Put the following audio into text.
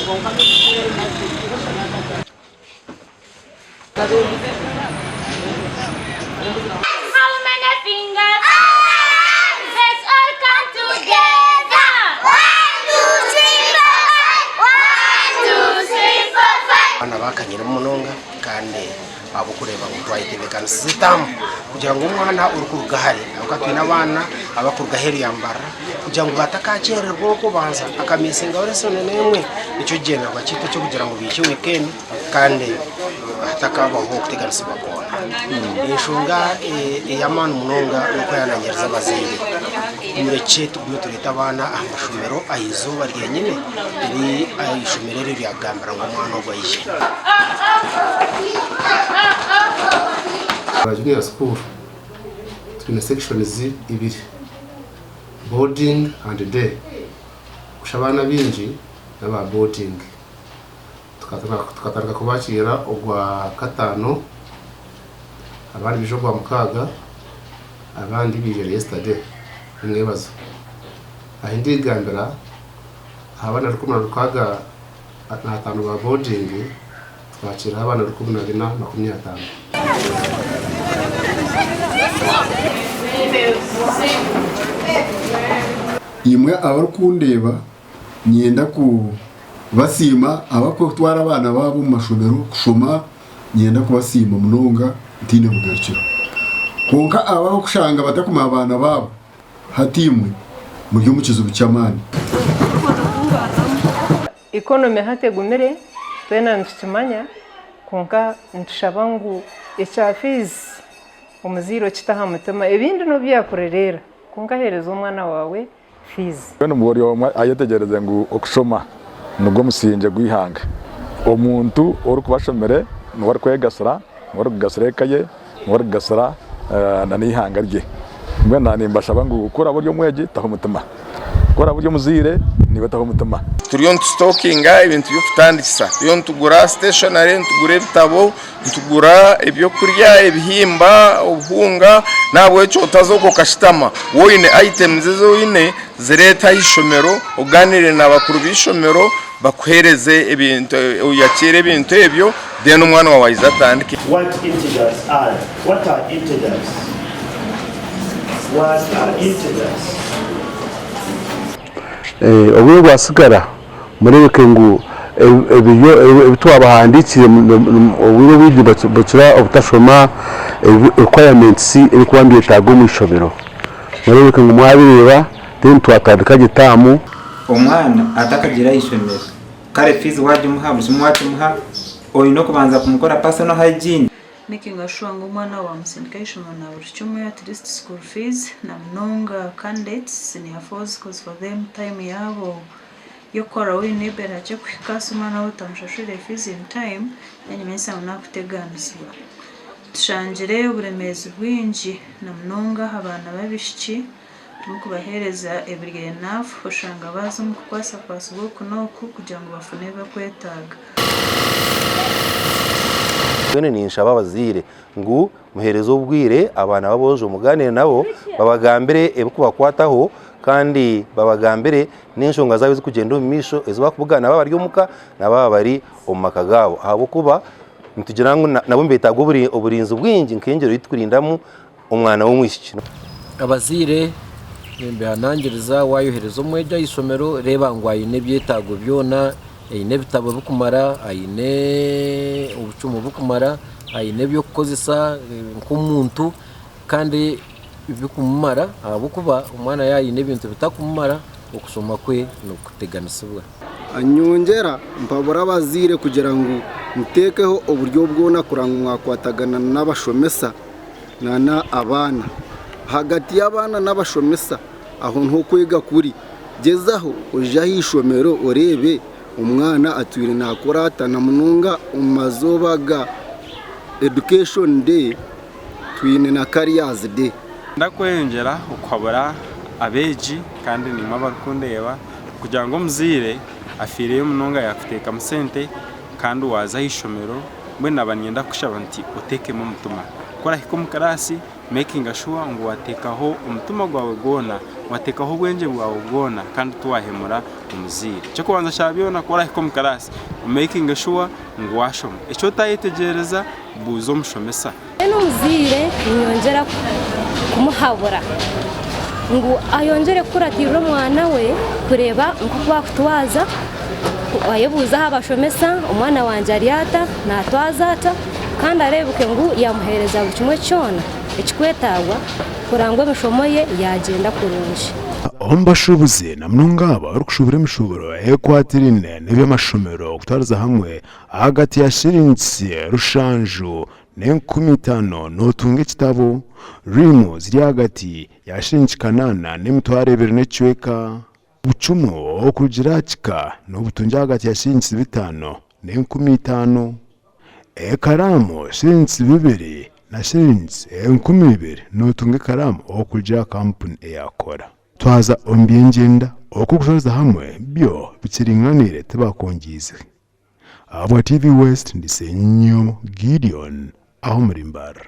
many fingers? Let's all come together. 1, 2, 3, 4, 5. 1, 2, 3, 4, 5. Bana bakanyira munonga kandi abo kureba ngo twayitebekana sitamu kugira ngo umwana urukuruga hari akatwina abana abakuruga heri yambara kugira ngo batakacererwa ko banza akamisinga oresone nemwe nicyo genda bakite cyo kugira ngo bishye weekend kandi atakabaho kuteganisa bakona ishunga yamana munonga nuko yananyereza bazindi mureke tugume turita abana amashumero ayizuba ryenyine iri ayishumero riri yagambara ngo umwana ogwayishe Junior school tuna sections ibiri boarding and day kushabana binji n'aba boarding tukatanga kubakira ogwa katano abandi bijo kwa mukaga abandi bije yesterday mwebazo ahindi gambera abana rukumana rukaga atanu ba boarding twakira abana rukumana 50. Imwe abarukundeba nyenda ku basima abakotwara abana babo mu mashomero kushoma nyenda kubasima munonga ntine bugaciro konka abaho kushanga batakuma abana babo hatimwe mu gihe mukizo bucyamani economy hategumire twena nshimanya konka nshabangu echa fees umuziro kitaha mutema ibindi no byakorerera konka hereza umwana wawe fees bene umubori wa ayetegereze ngo okushoma nubwo musinje guhanga omuntu uri kubashomere n'wari kwegasara n'wari kugasarekaye n'wari kugasara na nihanga rye mbe nani mbashaba ngo ukora buryo mweje taho mutema ukora buryo muzire niba taho mutema turiyo stockinga ibintu byo kutandikisa iyo ntugura stationery ntugure bitabo ntugura ibyo kurya ibihimba ubuhunga nabwo cyo utazoko kashitama woine items zo wine zireta y'ishomero uganire n'abakuru b'ishomero bakuhereze ibintu uyakire ibintu ebyo then umwana wawe izatandike. What integers are? What are integers? What are integers? Obuye bwasigara mureke ngo bitwabahandikiye oburo bidi bacura obutashoma requirements iri kwambiye tago mu ishobero mureke ngo mwabireba then twatandika gitamu umwana atakagira ishomero kare fees waje muhabuze mwaje muha oyino kubanza kumukora personal hygiene making sure ngo umwana wa musindikation na buri cyumwe at least school fees na mnonga candidates senior force cause for them time yabo yo kora wine bera cyo kwikasa umwana utamushashire fees in time yanyemesa nakuteganisiba tushangire uburemezi bwinji na mnonga abana babishiki mukubahereza every enough ushanga bazo mukwasa kwasa ubwo noku kugira ngo bafune bakwetaga Twene ninshaba bazire ngo muherezo ubwire abana baboje umuganire nabo babagambire ebukubakwataho kandi babagambire n'inshonga zawe zikugenda mu misho ezo bakubugana baba ryo muka nababa bari omaka gabo abo kuba ntugira ngo nabo mbetago uburinzi bwinji nkengero yitkurindamu umwana wo mwishikino abazire mbehanangiriza wayohereza umweja isomero reba ngo ayine byetago byona ayine bitabo bukumara ayine ubucumu bukumara ayine byo kukozesa nk'umuntu kandi bikumara abukuba umwana yayine bintu bitakumara okusoma kwe no kuteganisibwa anyongera mpabura abazire kugira ngo mutekeho uburyo bwona kuranga mwakwatagana n'abashomesa nana abana hagati y'abana n'abashomesa aho nko kwiga kuri gezaho uja hishomero urebe umwana atwire nakoratana mununga umazobaga education day twine na careers day ndakwengera ukwabura abeji kandi nima barukundeba kugira ngo muzire afire mununga yakuteka musente kandi waza hishomero mwe nabanyenda kushaba nti uteke mu mutuma kora hiko mukarasi making sure ngo watekaho umutima gwawe gwona watekaho ubwenge bwawe bwona kandi tuwahemura umuzire cyo kubanza cyabiyona kora ko mukarasi making sure ngo washoma icyo tayitegereza buzo mushomesa n'umuzire nyongera kumuhabura ngo ayongere kuratira umwana we kureba uko bakutwaza wayebuza habashomesa umwana wanje ariyata natwazata kandi arebuke ngo yamuhereza buri kimwe cyona ikikwetagwa kurangwa mishomoye yagenda kurunje ombashubuze na mnongaba uri kushubura imishuburo ekwatirine n'ebyamashomero kutwariza hamwe hagati ya shirinsi rushanju n'50 notunga ekitabo rimu ziri hagati ya shirinsi kanana n'emitwaro 2 n'ecweka bucumu okugira kika n'obutungi hagati ya shirinsi 5 n'50 ekaramu shirinsi 2 na shirinsi 20 notunga ekaramu okugira kampuni eyakora twaza ombyenjenda okukusoza hamwe byo bikiringanire tebakongize abwa TV West ndisenyo Gideon aho muri Mbarara.